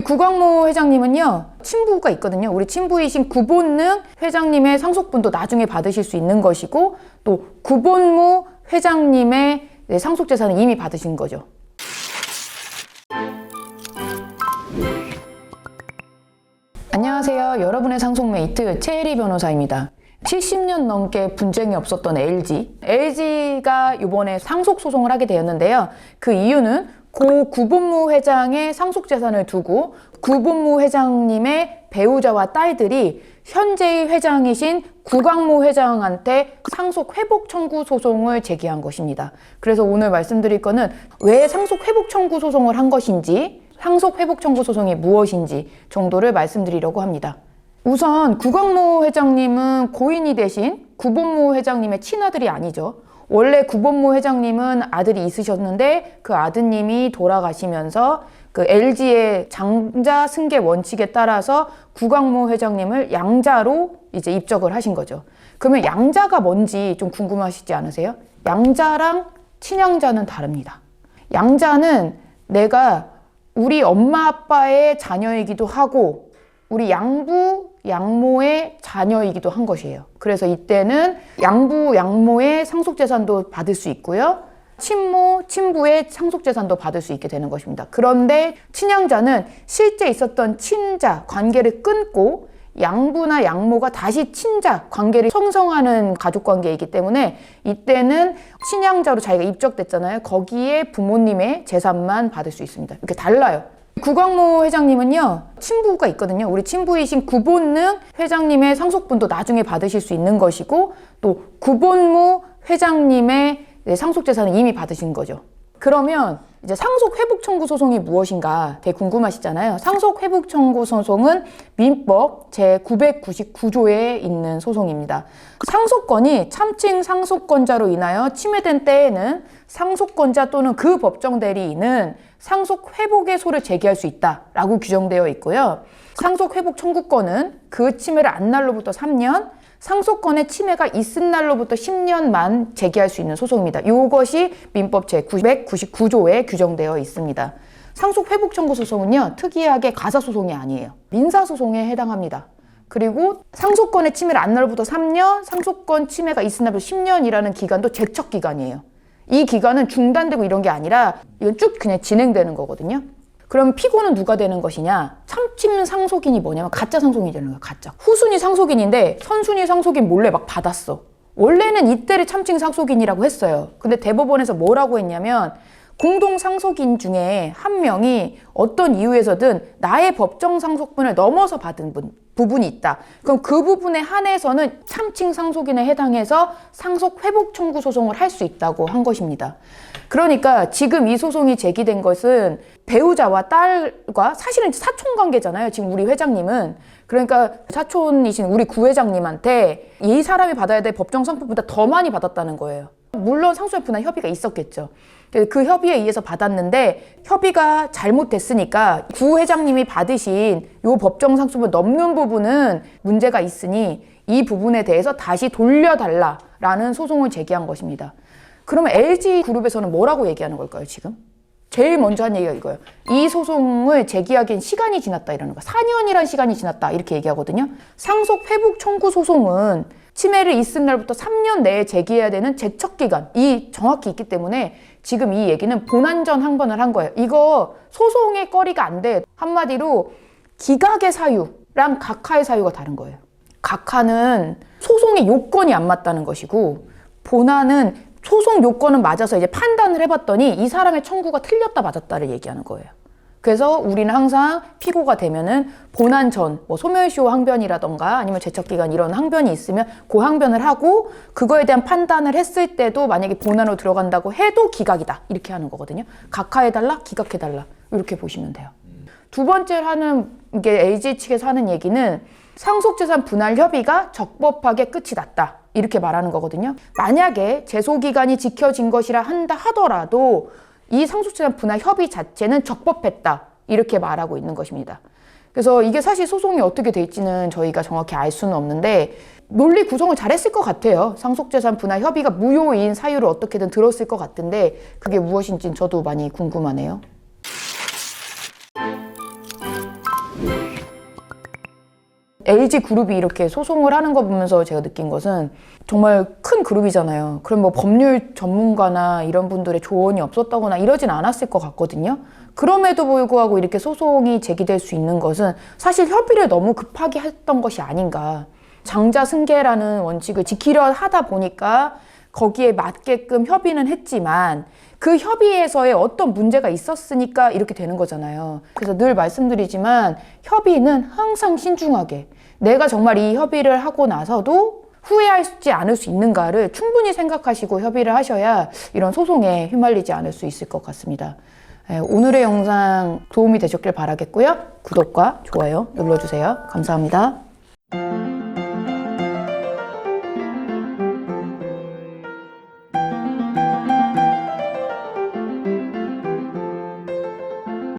구광모 회장님은요, 친부가 있거든요. 우리 친부이신 구본능 회장님의 상속분도 나중에 받으실 수 있는 것이고, 또 구본무 회장님의 상속재산은 이미 받으신 거죠. 안녕하세요. 여러분의 상속메이트 최혜리 변호사입니다. 70년 넘게 분쟁이 없었던 LG가 이번에 상속소송을 하게 되었는데요. 그 이유는 고 구본무 회장의 상속재산을 두고 구본무 회장님의 배우자와 딸들이 현재의 회장이신 구광모 회장한테 상속회복 청구 소송을 제기한 것입니다. 그래서 오늘 말씀드릴 거는 왜 상속회복 청구 소송을 한 것인지, 상속회복 청구 소송이 무엇인지 정도를 말씀드리려고 합니다. 우선 구광모 회장님은 고인이 되신 구본무 회장님의 친아들이 아니죠. 원래 구본무 회장님은 아들이 있으셨는데 그 아드님이 돌아가시면서 그 LG의 장자 승계 원칙에 따라서 구광모 회장님을 양자로 이제 입적을 하신 거죠. 그러면 양자가 뭔지 좀 궁금하시지 않으세요? 양자랑 친양자는 다릅니다. 양자는 내가 우리 엄마 아빠의 자녀이기도 하고 우리 양부 양모의 자녀이기도 한 것이에요. 그래서 이때는 양부 양모의 상속재산도 받을 수 있고요, 친모 친부의 상속재산도 받을 수 있게 되는 것입니다. 그런데 친양자는 실제 있었던 친자 관계를 끊고 양부나 양모가 다시 친자 관계를 형성하는 가족관계이기 때문에 이때는 친양자로 자기가 입적됐잖아요. 거기에 부모님의 재산만 받을 수 있습니다. 이렇게 달라요. 구광모 회장님은요, 친부가 있거든요. 우리 친부이신 구본능 회장님의 상속분도 나중에 받으실 수 있는 것이고, 또 구본무 회장님의 상속재산은 이미 받으신 거죠. 그러면 이제 상속회복 청구 소송이 무엇인가 되게 궁금하시잖아요. 상속회복 청구 소송은 민법 제999조에 있는 소송입니다. 상속권이 참칭 상속권자로 인하여 침해된 때에는 상속권자 또는 그 법정 대리인은 상속회복의 소를 제기할 수 있다라고 규정되어 있고요. 상속회복 청구권은 그 침해를 안 날로부터 3년, 상속권의 침해가 있은 날로부터 10년만 제기할 수 있는 소송입니다. 이것이 민법 제999조에 규정되어 있습니다. 상속회복 청구 소송은요, 특이하게 가사소송이 아니에요. 민사소송에 해당합니다. 그리고 상속권의 침해를 안 날로부터 3년, 상속권 침해가 있은 날부터 10년이라는 기간도 제척기간이에요. 이 기간은 중단되고 이런 게 아니라 이건 쭉 그냥 진행되는 거거든요. 그럼 피고는 누가 되는 것이냐? 참칭 상속인이 뭐냐면 가짜 상속인이 되는 거예요. 가짜. 후순위 상속인인데 선순위 상속인 몰래 막 받았어. 원래는 이때를 참칭 상속인이라고 했어요. 근데 대법원에서 뭐라고 했냐면 공동 상속인 중에 한 명이 어떤 이유에서든 나의 법정 상속분을 넘어서 받은 부분이 있다. 그럼 그 부분에 한해서는 참칭 상속인에 해당해서 상속회복 청구 소송을 할 수 있다고 한 것입니다. 그러니까 지금 이 소송이 제기된 것은 배우자와 딸과 사실은 사촌 관계잖아요. 지금 우리 회장님은. 그러니까 사촌이신 우리 구 회장님한테 이 사람이 받아야 될 법정 상속보다 더 많이 받았다는 거예요. 물론 상속의 분할 협의가 있었겠죠. 그 협의에 의해서 받았는데 협의가 잘못됐으니까 구 회장님이 받으신 이 법정 상속을 넘는 부분은 문제가 있으니 이 부분에 대해서 다시 돌려달라라는 소송을 제기한 것입니다. 그러면 LG그룹에서는 뭐라고 얘기하는 걸까요, 지금? 제일 먼저 한 얘기가 이거예요. 이 소송을 제기하기엔 시간이 지났다 이러는 거예요. 4년이란 시간이 지났다 이렇게 얘기하거든요. 상속회복 청구 소송은 침해를 있은 날부터 3년 내에 제기해야 되는 제척기간이 정확히 있기 때문에 지금 이 얘기는 본안전 항변을 한 거예요. 이거 소송의 거리가 안 돼. 한마디로 기각의 사유랑 각하의 사유가 다른 거예요. 각하는 소송의 요건이 안 맞다는 것이고 본안은 소송 요건은 맞아서 이제 판단을 해봤더니 이 사람의 청구가 틀렸다 맞았다를 얘기하는 거예요. 그래서 우리는 항상 피고가 되면은 본안 전, 소멸시효 항변이라던가 아니면 제척기간 이런 항변이 있으면 그 항변을 하고 그거에 대한 판단을 했을 때도 만약에 본안으로 들어간다고 해도 기각이다 이렇게 하는 거거든요. 각하해달라, 기각해달라 이렇게 보시면 돼요. 두 번째로 하는 게 LG 측에서 하는 얘기는 상속재산 분할 협의가 적법하게 끝이 났다 이렇게 말하는 거거든요. 만약에 제소기간이 지켜진 것이라 한다 하더라도 이 상속재산 분할 협의 자체는 적법했다 이렇게 말하고 있는 것입니다. 그래서 이게 사실 소송이 어떻게 될지는 저희가 정확히 알 수는 없는데 논리 구성을 잘했을 것 같아요. 상속재산 분할 협의가 무효인 사유를 어떻게든 들었을 것 같은데 그게 무엇인지는 저도 많이 궁금하네요. LG 그룹이 이렇게 소송을 하는 거 보면서 제가 느낀 것은 정말 큰 그룹이잖아요. 그럼 뭐 법률 전문가나 이런 분들의 조언이 없었다거나 이러진 않았을 것 같거든요. 그럼에도 불구하고 이렇게 소송이 제기될 수 있는 것은 사실 협의를 너무 급하게 했던 것이 아닌가. 장자 승계라는 원칙을 지키려 하다 보니까 거기에 맞게끔 협의는 했지만 그 협의에서의 어떤 문제가 있었으니까 이렇게 되는 거잖아요. 그래서 늘 말씀드리지만 협의는 항상 신중하게 내가 정말 이 협의를 하고 나서도 후회하지 않을 수 있는가를 충분히 생각하시고 협의를 하셔야 이런 소송에 휘말리지 않을 수 있을 것 같습니다. 오늘의 영상 도움이 되셨길 바라겠고요. 구독과 좋아요 눌러주세요. 감사합니다.